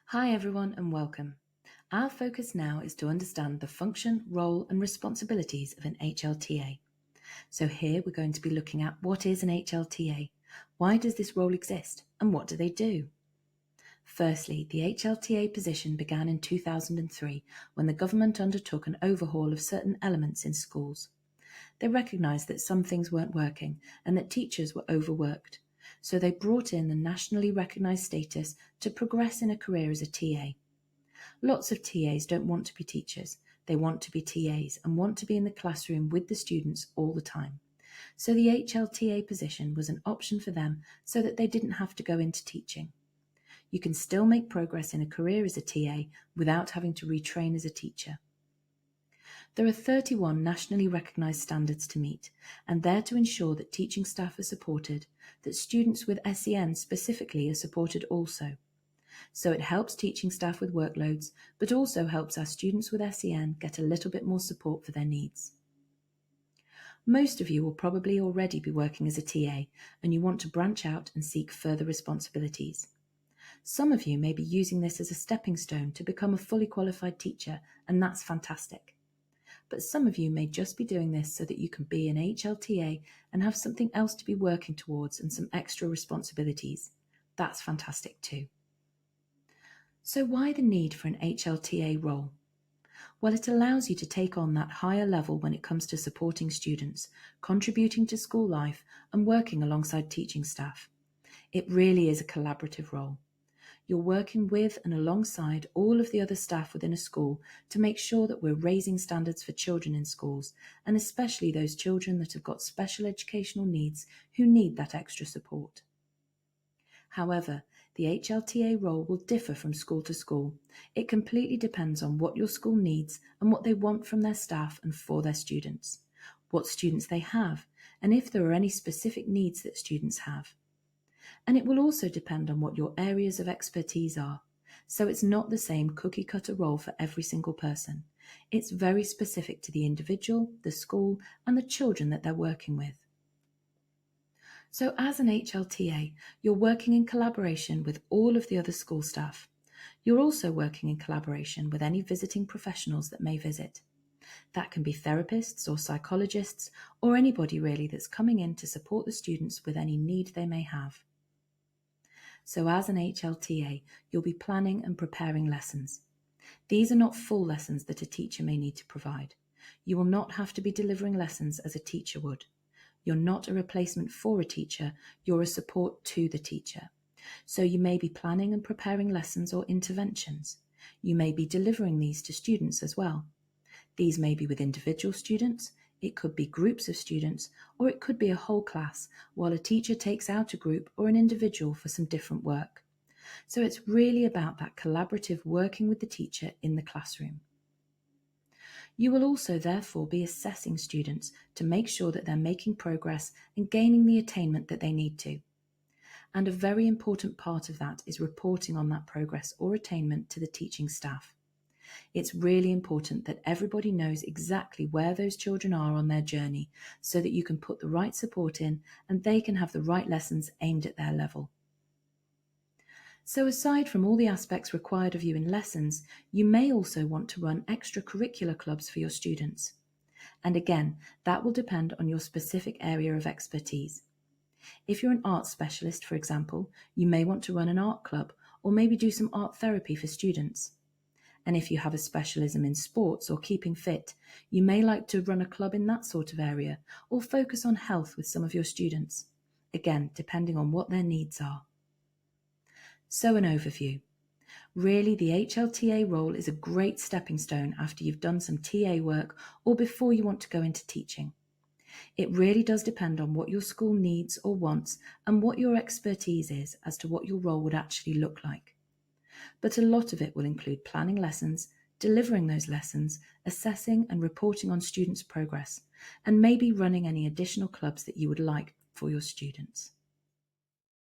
Hi everyone and welcome. Our focus now is to understand the function, role and responsibilities of an HLTA. So here we're going to be looking at what is an HLTA, why does this role exist and what do they do? Firstly, the HLTA position began in 2003 when the government undertook an overhaul of certain elements in schools. They recognised that some things weren't working and that teachers were overworked. So they brought in the nationally recognised status to progress in a career as a TA. Lots of TAs don't want to be teachers. They want to be TAs and want to be in the classroom with the students all the time. So the HLTA position was an option for them so that they didn't have to go into teaching. You can still make progress in a career as a TA without having to retrain as a teacher. There are 31 nationally recognised standards to meet, and they're to ensure that teaching staff are supported, that students with SEN specifically are supported also. So it helps teaching staff with workloads, but also helps our students with SEN get a little bit more support for their needs. Most of you will probably already be working as a TA, and you want to branch out and seek further responsibilities. Some of you may be using this as a stepping stone to become a fully qualified teacher, and that's fantastic. But some of you may just be doing this so that you can be an HLTA and have something else to be working towards and some extra responsibilities. That's fantastic too. So why the need for an HLTA role? Well, it allows you to take on that higher level when it comes to supporting students, contributing to school life and working alongside teaching staff. It really is a collaborative role. You're working with and alongside all of the other staff within a school to make sure that we're raising standards for children in schools, and especially those children that have got special educational needs who need that extra support. However, the HLTA role will differ from school to school. It completely depends on what your school needs and what they want from their staff and for their students, what students they have, and if there are any specific needs that students have. And it will also depend on what your areas of expertise are. So it's not the same cookie cutter role for every single person. It's very specific to the individual, the school, and the children that they're working with. So as an HLTA, you're working in collaboration with all of the other school staff. You're also working in collaboration with any visiting professionals that may visit. That can be therapists or psychologists or anybody really that's coming in to support the students with any need they may have. So as an HLTA, you'll be planning and preparing lessons. These are not full lessons that a teacher may need to provide. You will not have to be delivering lessons as a teacher would. You're not a replacement for a teacher, you're a support to the teacher. So you may be planning and preparing lessons or interventions. You may be delivering these to students as well. These may be with individual students, it could be groups of students, or it could be a whole class, while a teacher takes out a group or an individual for some different work. So it's really about that collaborative working with the teacher in the classroom. You will also therefore be assessing students to make sure that they're making progress and gaining the attainment that they need to. And a very important part of that is reporting on that progress or attainment to the teaching staff. It's really important that everybody knows exactly where those children are on their journey so that you can put the right support in and they can have the right lessons aimed at their level. So aside from all the aspects required of you in lessons, you may also want to run extracurricular clubs for your students. And again, that will depend on your specific area of expertise. If you're an art specialist, for example, you may want to run an art club or maybe do some art therapy for students. And if you have a specialism in sports or keeping fit, you may like to run a club in that sort of area or focus on health with some of your students. Again, depending on what their needs are. So an overview. Really, the HLTA role is a great stepping stone after you've done some TA work or before you want to go into teaching. It really does depend on what your school needs or wants and what your expertise is as to what your role would actually look like. But a lot of it will include planning lessons, delivering those lessons, assessing and reporting on students' progress, and maybe running any additional clubs that you would like for your students.